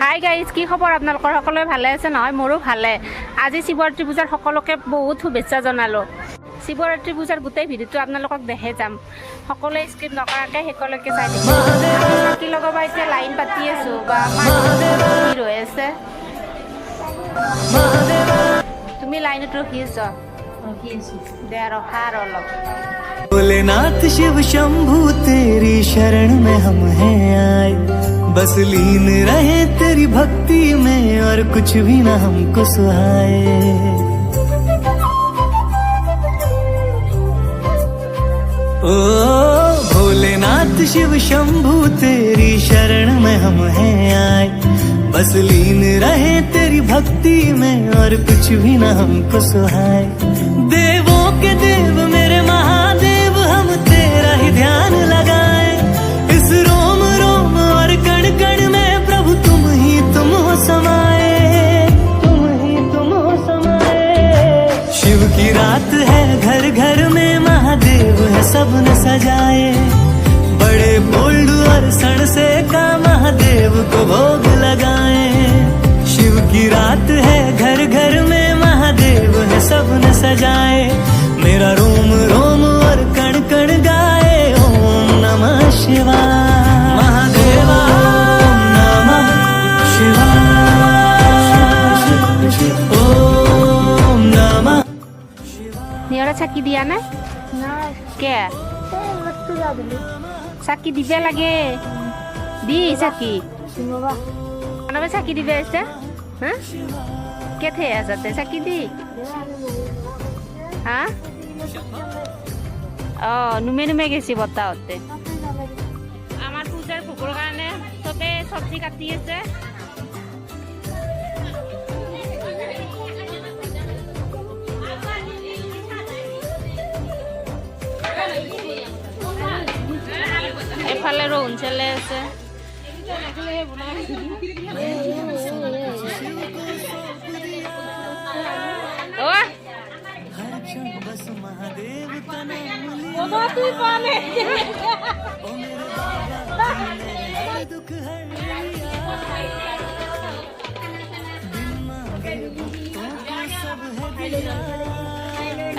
Hi guys, কি খবৰ আপোনালোকৰ? সকলোৱে ভালে আছে নহয়? মোৰো ভালে। আজি শিৱৰাত্ৰি পূজাৰ সকলোকে বহুত শুভেচ্ছা জনালোঁ। শিৱৰাত্ৰি পূজাৰ গোটেই ভিডিঅ'টো আপোনালোকক দেখাই যাম। সকলোৱে স্কিপ নকৰাকৈ শেষলৈকে চাই থাকিব। চাকি লগাব এতিয়া লাইন পাতি আছোঁ বা ভিৰ হৈ আছে। তুমি লাইনত ৰখি আছ? দে ৰখা আৰু অলপ। भोलेनाथ शिव शंभू तेरी शरण में हम हैं आए, बस लीन रहे तेरी भक्ति में और कुछ भी ना हमको सुहाए। ओ भोलेनाथ शिव शंभू तेरी शरण में हम हैं आए, बस लीन रहे तेरी भक्ति में और कुछ भी ना हमको सुहाए। देवों के देव मेरे महादेव हम तेरा ही ध्यान लगाए, इस रोम रोम और कण कण में प्रभु तुम हो समाए, तुम हो समाए। शिव की रात है घर घर में महादेव है सबने सजाए, बड़े बोल्ड और सण से का महादेव को भोग लगाए। शिव की रात है घर घर में महादेव है सबने सजाए, मेरा रोम रोम और कण कण गाए ओम नमः शिवाय। महादेवा ओम नमः शिवाय, ओम नमः। নিয়ৰে চাকি দিয়া নাই? কে চাকি দিবে লাগে? দি চাকি মানৱে চাকি দিবে আছে। হা কেথে আছে চাকি দি? হা নুমে নুমে গেছি বতাহতে। আমার পূজার ভোগৰ কাৰণে চবে চব্জি কাটি আছে। এফালে রৌন চলে আছে।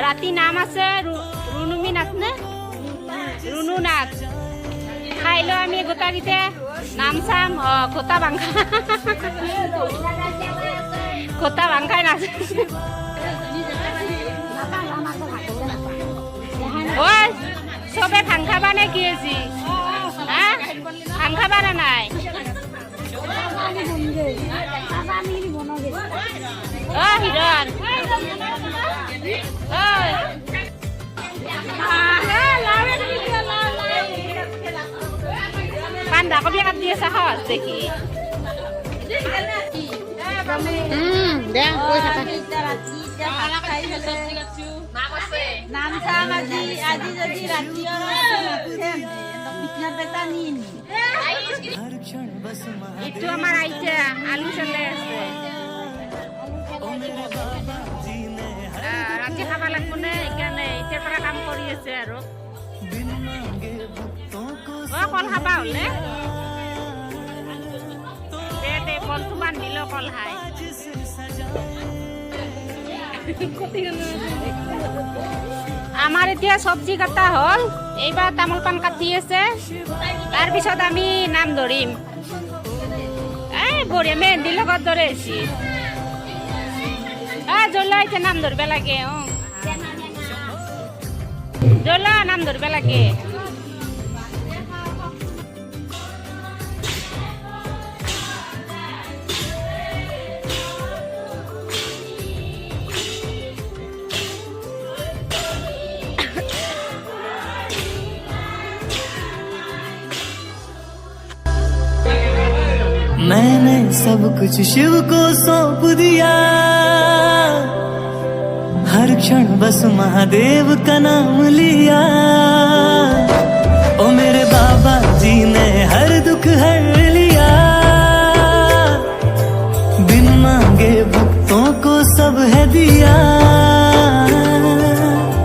রাতি নাম আছে রুনুমি নাচ নে? রুনু নাচ খাই লো আমি গোটাকেইটা নাম চাম। খোটা ভাংখা খোটা ভাংখাই নাচ। ওই সবে ভাং খাবা নে কি আছি? হ্যাঁ ভাং খাবা না নাই? ও হিরণ পান্দা কবি কাটি আছে সহজ দেখি। ইটো আমার আইছে আলু চলে আছে। রাতি খাবা লাগবো না এখানে এটার পৰা কাম কৰি আছে আৰু। কল খাবা হলে দে কলটো বান্ধিল কল খাই। আমার এতিয়া চব্জি কাটা হল, এইবাৰ তামোল পাণ কাটি আছে। তাৰপিছত আমি নাম ধৰিম। বঢ়িয়া মেহেন্দিৰ লগত ধৰে আছি। জলা এতিয়া নাম ধৰিব লাগে। জলা নাম ধৰিব লাগে। मैंने सब कुछ शिव को सौंप दिया, हर क्षण बस महादेव का नाम लिया। ओ मेरे बाबा जी ने हर दुख हर लिया, बिन मांगे भक्तों को सब है दिया।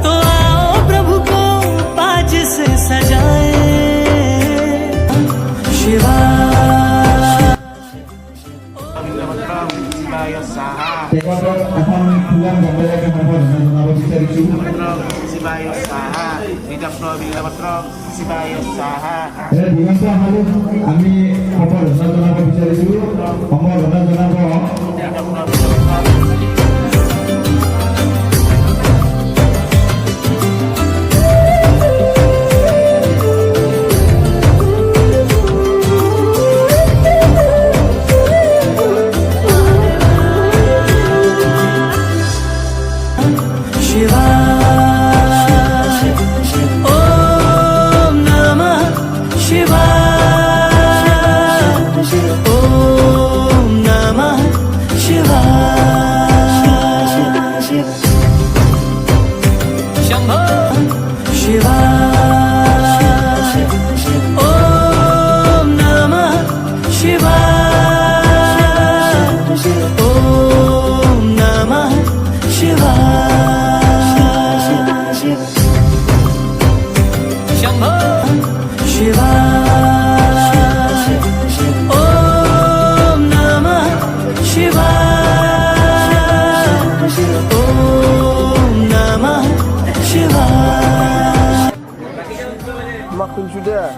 तो आओ प्रभु को पाज से सजाए, शिवा শিৱায় স্বাহা তেখেতৰ এখন ফুলাম গংগাকে সম্বৰ্ধনা জনাব বিচাৰিছোঁ। শিৱায় স্বাহা নিতাপ্ত বিঘ্নপত্ৰ শিৱায় স্বাহা দিগন্ত আমালৈ আমি সম্বৰ্ধনা জনাব বিচাৰিছোঁ। সম্বৰ্ধনা জনাব makin sudah